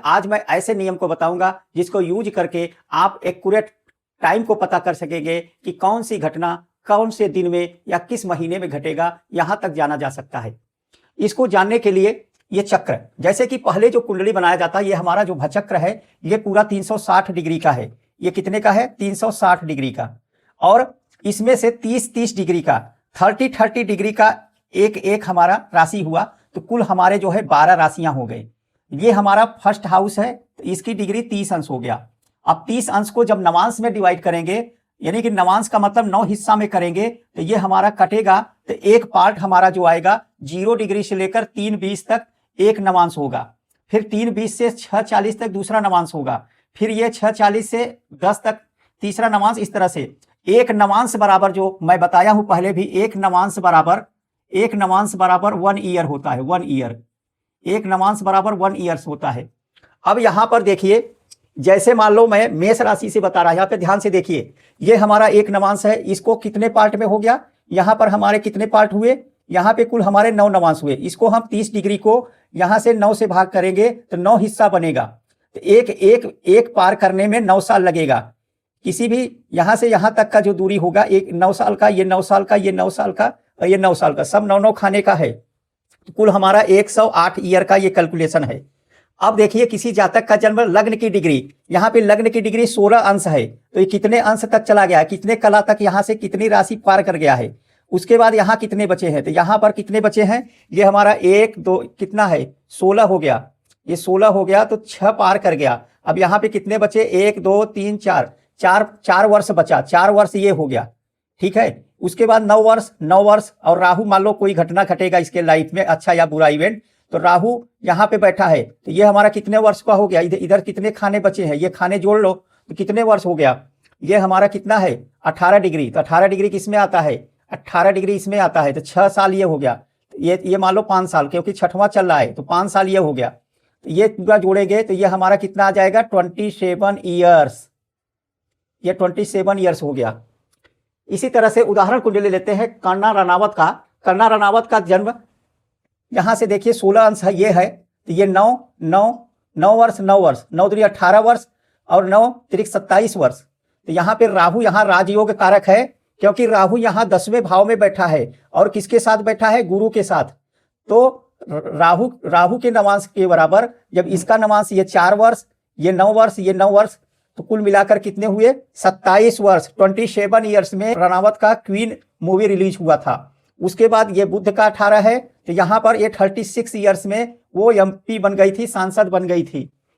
आज मैं ऐसे नियम को बताऊंगा जिसको यूज करके आप एक्यूरेट टाइम को पता कर सकेंगे कि कौन सी घटना कौन से दिन में या किस महीने में घटेगा, यहां तक जाना जा सकता है। इसको जानने के लिए ये चक्र, जैसे कि पहले जो कुंडली बनाया जाता है, ये हमारा जो भचक्र है ये पूरा 360 डिग्री का है। ये कितने का है? 360 डिग्री का। और इसमें से 30-30 डिग्री का, 30-30 डिग्री का एक एक हमारा राशि हुआ, तो कुल हमारे जो है 12 राशियां हो गए। ये हमारा फर्स्ट हाउस है, तो इसकी डिग्री 30 अंश हो गया। अब 30 अंश को जब नवांश में डिवाइड करेंगे, यानी कि नवांश का मतलब 9 हिस्सा में करेंगे, तो ये हमारा कटेगा, तो एक पार्ट हमारा जो आएगा 0 डिग्री से लेकर 3:20 तक एक नवांश होगा। फिर 3:20 से 6:40 तक दूसरा नवांश होगा। फिर ये 6:40 से 10 तक तीसरा नवांश। इस तरह से एक नवांश बराबर, जो मैं बताया हूं पहले भी, एक नवांश बराबर 1 ईयर होता है। 1 ईयर, एक नवांश बराबर 1 ईयर्स होता है। अब यहां पर देखिए, जैसे मान लो मैं मेष राशि से बता रहा, यहां पे ध्यान से देखिए, ये हमारा एक नवांश है, इसको कितने पार्ट में हो गया, यहां पर हमारे कितने पार्ट हुए, यहां पे कुल हमारे 9 नवांश हुए। इसको हम 30 डिग्री को यहां से 9 से भाग करेंगे तो 9 हिस्सा बनेगा, तो एक पार करने में 9 साल लगेगा। किसी भी यहां से यहां तक का जो दूरी होगा, एक 9 साल का, ये 9 साल का, ये 9 साल का और ये 9 साल का, सब 9-9 खाने का है। तो कुल हमारा 108 ईयर का ये कैलकुलेशन है। अब देखिए, किसी जातक का जन्म लग्न की डिग्री, यहाँ पे लग्न की डिग्री 16 अंश है, तो ये कितने अंश तक चला गया है, कितने कला तक यहाँ से कितनी राशि पार कर गया है। उसके बाद यहाँ कितने बचे हैं, तो यहाँ पर कितने बचे हैं, ये हमारा 1 2 कितना है, 16 हो गया। ये 16 हो गया तो 6 पार कर गया। अब यहाँ पे कितने बचे, 1 2 3 4, 4 वर्ष बचा, 4 वर्ष ये हो गया, ठीक है। उसके बाद 9 वर्ष और राहु, मान लो कोई घटना घटेगा इसके लाइफ में, अच्छा या बुरा इवेंट, तो राहु यहाँ पे बैठा है, तो ये हमारा कितने वर्ष का हो गया, इधर कितने खाने बचे हैं, ये खाने जोड़ लो तो कितने वर्ष हो गया। ये हमारा कितना है, 18 डिग्री, तो 18 डिग्री किस में आता है, 18 डिग्री इसमें आता है, तो 6 साल ये हो गया। ये मान लो 5 साल, क्योंकि 6वां चल रहा है, तो 5 साल ये हो गया। तो ये पूरा जोड़ेंगे तो ये हमारा कितना आ जाएगा, 27 ईयर्स। ये 27 ईयर्स हो गया। इसी तरह से उदाहरण को ले लेते हैं कंगना रनावत का। कंगना रनावत का जन्म यहां से देखिए 16 अंश है, ये है, तो ये 9 वर्ष, 9 दूनी 18 वर्ष और 9 तिरिक 27 वर्ष। तो यहाँ पे राहु यहाँ राजयोग कारक है, क्योंकि राहु यहाँ 10वें भाव में बैठा है, और किसके साथ बैठा है, गुरु के साथ। तो राहु के नवांश के बराबर, जब इसका नवांश ये 4 वर्ष, ये 9 वर्ष, ये 9 वर्ष, तो कुल मिलाकर कितने हुए, 27 वर्ष। 27 ईयर्स में रनावत का क्वीन मूवी रिलीज हुआ था। उसके बाद ये बुद्ध का 18 है, तो यहाँ पर ये 36 ईयर्स में वो MP बन गई थी, सांसद बन गई थी।